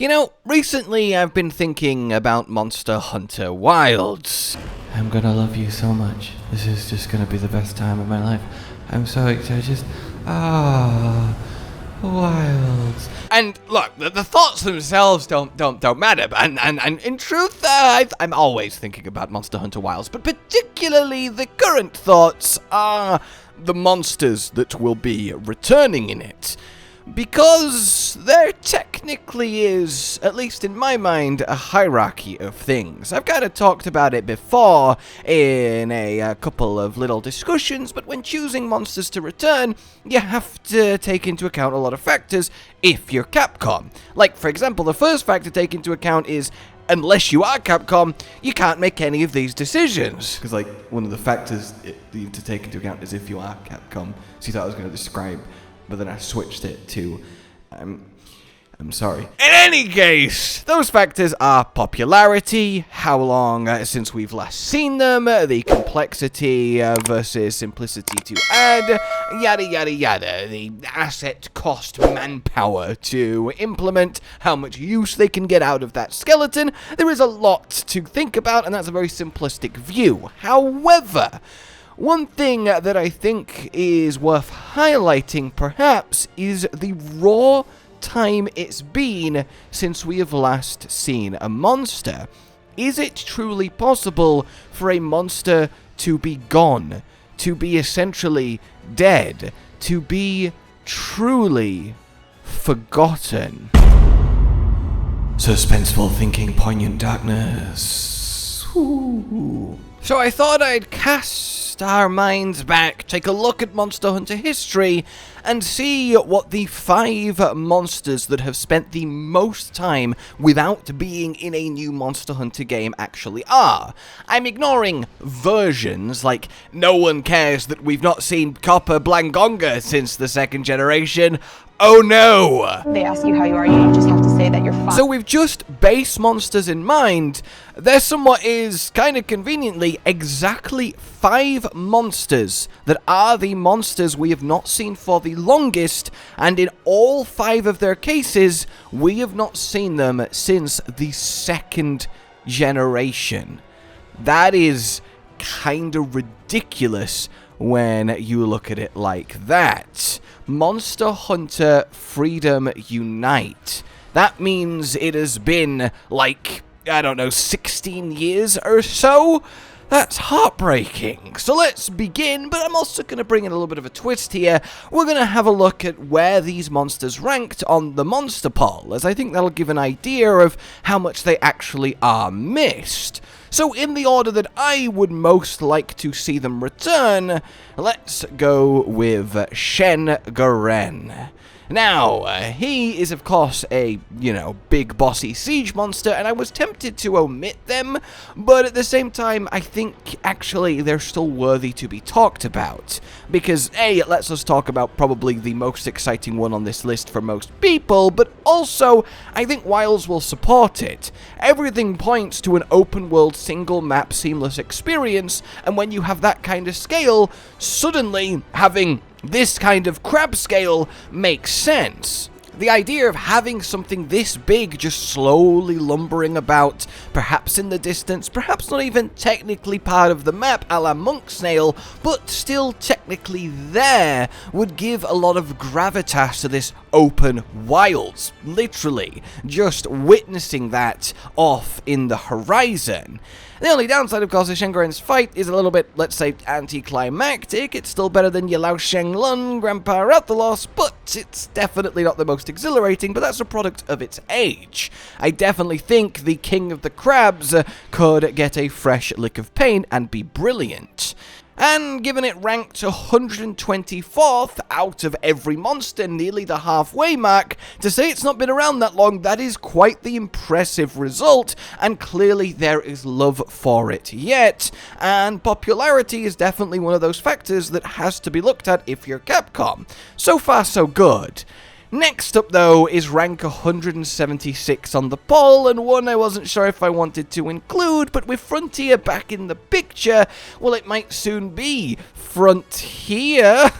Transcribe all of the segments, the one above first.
You know, recently I've been thinking about Monster Hunter Wilds. I'm gonna love you so much. This is just gonna be the best time of my life. I'm so excited. Wilds. And look, the thoughts themselves don't matter, and in truth, I'm always thinking about Monster Hunter Wilds, but particularly the current thoughts are the monsters that will be returning in it. Because there technically is, at least in my mind, a hierarchy of things. I've kind of talked about it before in a couple of little discussions, but when choosing monsters to return, you have to take into account a lot of factors if you're Capcom. Like, for example, the first factor to take into account is, unless you are Capcom, you can't make any of these decisions. Because, like, one of the factors you need to take into account is if you are Capcom. So you thought I was going to describe, but then I switched it to, I'm sorry. In any case, those factors are popularity, how long since we've last seen them, the complexity versus simplicity to add, yada yada yada, the asset cost manpower to implement, how much use they can get out of that skeleton. There is a lot to think about, and that's a very simplistic view. However, one thing that I think is worth highlighting, perhaps, is the raw time it's been since we have last seen a monster. Is it truly possible for a monster to be gone, to be essentially dead, to be truly forgotten? Suspenseful thinking, poignant darkness. Ooh. So I thought I'd cast our minds back, take a look at Monster Hunter history, and see what the 5 monsters that have spent the most time without being in a new Monster Hunter game actually are. I'm ignoring versions, like no one cares that we've not seen Copper Blangonga since the 2nd generation. Oh no! They ask you how you are, you just have to say that you're fine. So with just base monsters in mind, there somewhat is, kind of conveniently, exactly 5 monsters that are the monsters we have not seen for the longest, and in all 5 of their cases, we have not seen them since the 2nd generation. That is kind of ridiculous when you look at it like that. Monster Hunter Freedom Unite. That means it has been, like, I don't know, 16 years or so? That's heartbreaking. So let's begin, but I'm also going to bring in a little bit of a twist here. We're going to have a look at where these monsters ranked on the monster poll, as I think that'll give an idea of how much they actually are missed. So in the order that I would most like to see them return, let's go with Shen Gaoren. Now, he is of course a, big bossy siege monster, and I was tempted to omit them, but at the same time, I think actually they're still worthy to be talked about. Because A, it lets us talk about probably the most exciting one on this list for most people, but also, I think Wilds will support it. Everything points to an open world, single map, seamless experience, and when you have that kind of scale, suddenly having this kind of crab scale makes sense. The idea of having something this big just slowly lumbering about, perhaps in the distance, perhaps not even technically part of the map a la Monk Snail, but still technically there, would give a lot of gravitas to this open wilds. Literally, just witnessing that off in the horizon. The only downside, of course, is Shen Gaoren's fight is a little bit, let's say, anticlimactic. It's still better than your Lao Sheng Lun, Grandpa Rathalos, but it's definitely not the most exhilarating, but that's a product of its age. I definitely think the King of the Crabs could get a fresh lick of paint and be brilliant. And given it ranked 124th out of every monster, nearly the halfway mark, to say it's not been around that long, that is quite the impressive result, and clearly there is love for it yet, and popularity is definitely one of those factors that has to be looked at if you're Capcom. So far, so good. Next up, though, is rank 176 on the poll, and one I wasn't sure if I wanted to include, but with Frontier back in the picture, well, it might soon be Frontier.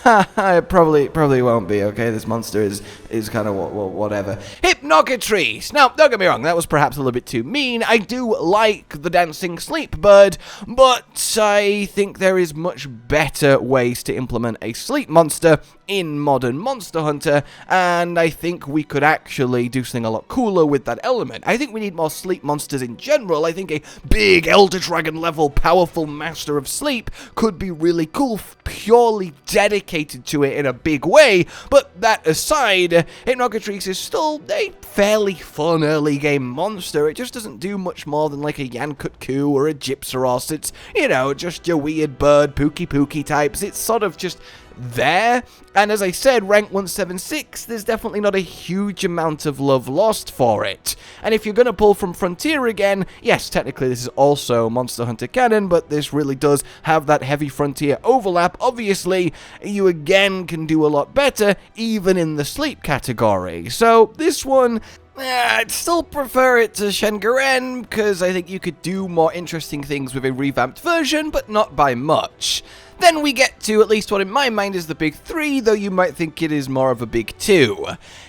It probably won't be, okay? This monster is kind of whatever. Hypnocatrice! Now, don't get me wrong, that was perhaps a little bit too mean. I do like the dancing sleep bird, but I think there is much better ways to implement a sleep monster in modern Monster Hunter, and I think we could actually do something a lot cooler with that element. I think we need more sleep monsters in general. I think a big Elder Dragon level powerful master of sleep could be really cool, purely dedicated to it in a big way, but that aside, Hypnocatrice is still a fairly fun early game monster. It just doesn't do much more than like a Yankutku or a Gypsaros. It's, you know, just your weird bird, pooky types. It's sort of just there, and as I said, rank 176, there's definitely not a huge amount of love lost for it. And if you're going to pull from Frontier again, yes, technically this is also Monster Hunter canon, but this really does have that heavy Frontier overlap. Obviously, you again can do a lot better, even in the sleep category. So this one, I'd still prefer it to Shen Gaoren, because I think you could do more interesting things with a revamped version, but not by much. Then we get to at least what in my mind is the big 3, though you might think it is more of a big 2.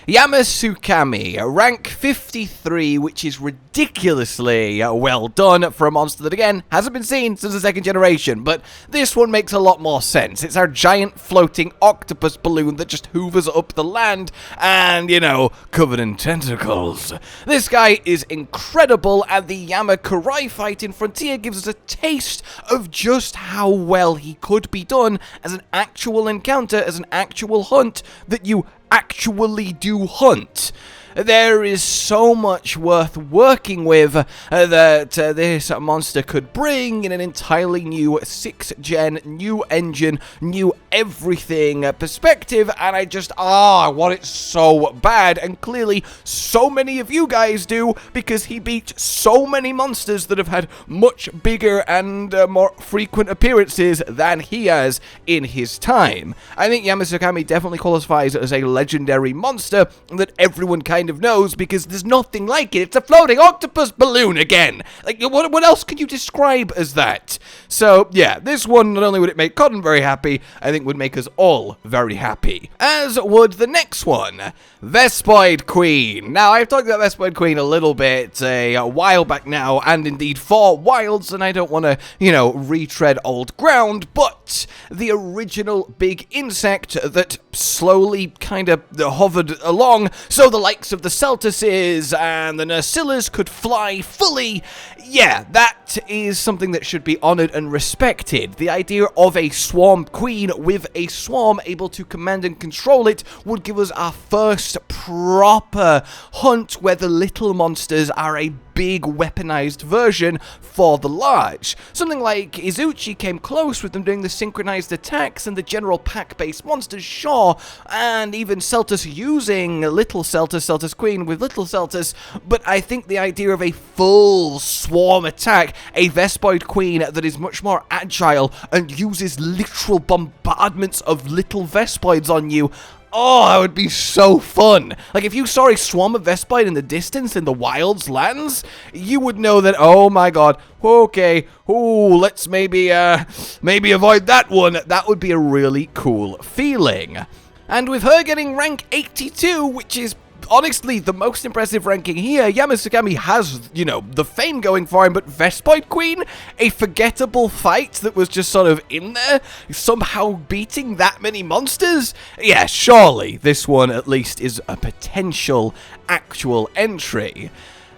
Yama Tsukami, rank 53, which is ridiculously well done for a monster that, again, hasn't been seen since the 2nd generation, but this one makes a lot more sense. It's our giant floating octopus balloon that just hoovers up the land and, you know, covered in tentacles. This guy is incredible, and the Yama Kurai fight in Frontier gives us a taste of just how well he could be done as an actual encounter, as an actual hunt that you actually do hunt. There is so much worth working with that this monster could bring in an entirely new 6th gen, new engine, new everything perspective, and I want it so bad, and clearly so many of you guys do, because he beat so many monsters that have had much bigger and more frequent appearances than he has in his time. I think Yama Tsukami definitely qualifies as a legendary monster that everyone kind of knows, because there's nothing like it. It's a floating octopus balloon again. Like, what else can you describe as that? So, yeah, this one, not only would it make Cotton very happy, I think would make us all very happy. As would the next one, Vespoid Queen. Now, I've talked about Vespoid Queen a little bit a while back now, and indeed for Wilds, and I don't want to, you know, retread old ground, but the original big insect that slowly kind of hovered along, so the likes of the Celtuses and the Nursillers could fly fully. Yeah, that is something that should be honored and respected. The idea of a swarm queen with a swarm able to command and control it would give us our first proper hunt where the little monsters are a big weaponized version for the large. Something like Izuchi came close with them doing the synchronized attacks and the general pack-based monsters, sure, and even Celtus using little Celtus Queen with little Celtus, but I think the idea of a full swarm attack, a Vespoid Queen that is much more agile and uses literal bombardments of little Vespoids on you, oh, that would be so fun. Like, if you saw a swarm of Vespoid in the distance in the Wilds lands, you would know that, oh my god, okay, ooh, let's maybe avoid that one. That would be a really cool feeling. And with her getting rank 82, which is honestly the most impressive ranking here, Yama Tsukami has, you know, the fame going for him, but Vespoid Queen, a forgettable fight that was just sort of in there, somehow beating that many monsters? Yeah, surely this one at least is a potential actual entry.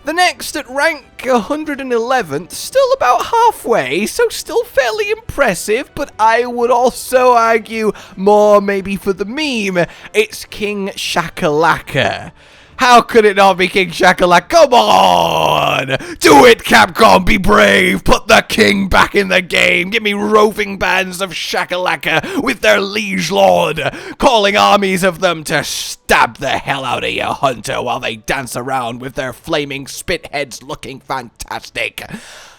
The next at rank 111th, still about halfway, so still fairly impressive, but I would also argue more maybe for the meme, it's King Shakalaka. How could it not be King Shakalaka? Come on! Do it, Capcom! Be brave! Put the king back in the game! Give me roving bands of Shakalaka with their liege lord, calling armies of them to stab the hell out of your hunter while they dance around with their flaming spit heads looking fantastic.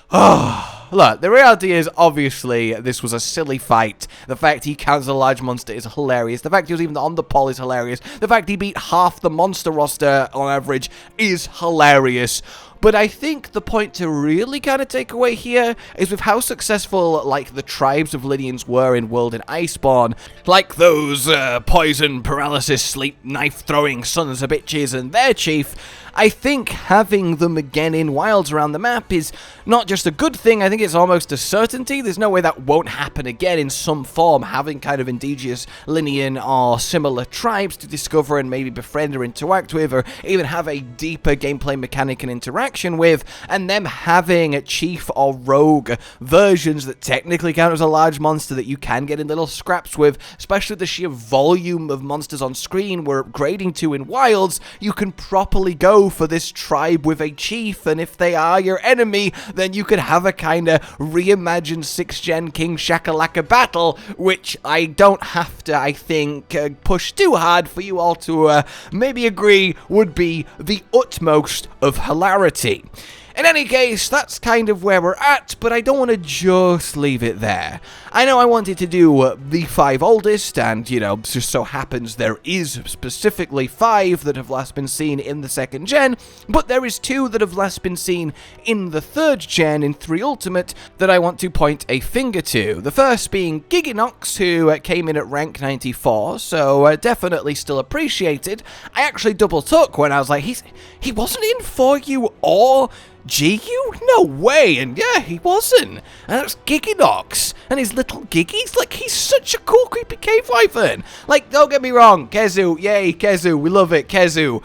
Oh. look, the reality is, obviously, this was a silly fight. The fact he counts a large monster is hilarious. The fact he was even on the poll is hilarious. The fact he beat half the monster roster on average is hilarious. But I think the point to really kind of take away here is with how successful, like, the tribes of Lydians were in World and Iceborne. Like those poison, paralysis, sleep, knife-throwing sons of bitches and their chief. I think having them again in Wilds around the map is not just a good thing, I think it's almost a certainty. There's no way that won't happen again in some form, having kind of indigenous Linian or similar tribes to discover and maybe befriend or interact with, or even have a deeper gameplay mechanic and interaction with, and them having a chief or rogue versions that technically count as a large monster that you can get in little scraps with, especially the sheer volume of monsters on screen we're upgrading to in Wilds. You can properly go for this tribe with a chief, and if they are your enemy, then you could have a kind of reimagined 6th gen King Shakalaka battle, which I don't have to, I think, push too hard for you all to maybe agree would be the utmost of hilarity. In any case, that's kind of where we're at, but I don't want to just leave it there. I know I wanted to do the 5 oldest, and, you know, just so happens there is specifically 5 that have last been seen in the 2nd gen, but there is 2 that have last been seen in the 3rd gen in 3 Ultimate that I want to point a finger to. The first being Gigginox, who came in at rank 94, so definitely still appreciated. I actually double took when I was like, he wasn't in for you or GU? No way! And yeah, he wasn't. And that's Gigginox. And his little Giggies, like, he's such a cool, creepy cave wyvern. Like, don't get me wrong, Kezu, yay, Kezu, we love it, Kezu.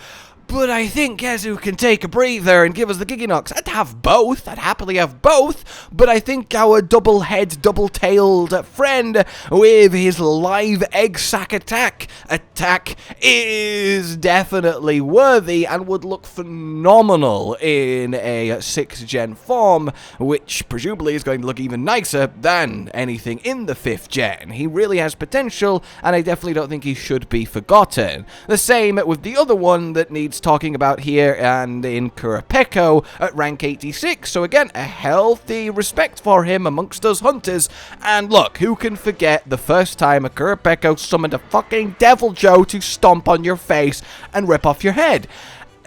But I think Kezu can take a breather and give us the Gigginox. I'd have both. I'd happily have both. But I think our double-head, double-tailed friend with his live egg sack attack is definitely worthy and would look phenomenal in a 6th gen form, which presumably is going to look even nicer than anything in the 5th gen. He really has potential, and I definitely don't think he should be forgotten. The same with the other one that needs talking about here, and in Qurupeco at rank 86, so again, a healthy respect for him amongst us hunters. And look, who can forget the first time a Qurupeco summoned a fucking Devil Joe to stomp on your face and rip off your head?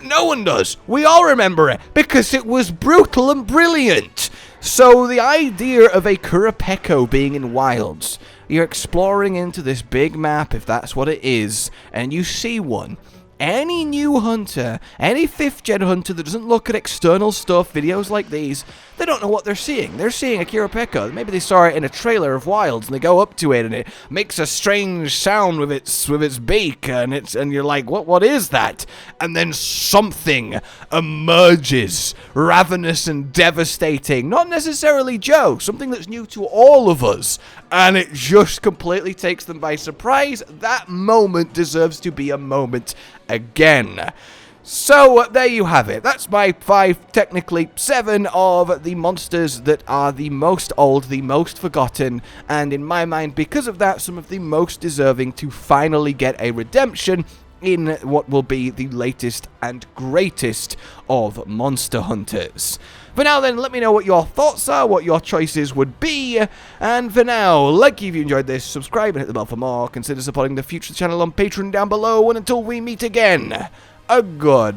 No one does. We all remember it, because it was brutal and brilliant. So the idea of a Qurupeco being in Wilds, you're exploring into this big map, if that's what it is, and you see one. Any new hunter, any 5th gen hunter that doesn't look at external stuff, videos like these, they don't know what they're seeing. They're seeing a Qurupeco. Maybe they saw it in a trailer of Wilds, and they go up to it, and it makes a strange sound with its beak, and you're like, what is that? And then something emerges, ravenous and devastating. Not necessarily Joe, something that's new to all of us, and it just completely takes them by surprise. That moment deserves to be a moment again. So, there you have it. That's my 5, technically 7, of the monsters that are the most old, the most forgotten, and in my mind, because of that, some of the most deserving to finally get a redemption in what will be the latest and greatest of Monster Hunters. For now then, let me know what your thoughts are, what your choices would be, and for now, like if you enjoyed this, subscribe and hit the bell for more, consider supporting the future channel on Patreon down below, and until we meet again, a goodbye.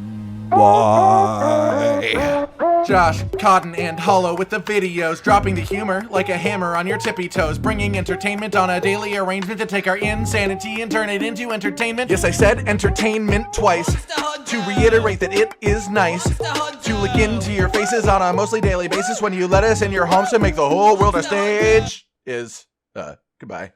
Josh, Cotton, and Hollow with the videos, dropping the humor like a hammer on your tippy toes, bringing entertainment on a daily arrangement to take our insanity and turn it into entertainment. Yes, I said entertainment twice, to reiterate that it is nice to look into your faces on a mostly daily basis when you let us in your homes to make the whole world a stage. Goodbye.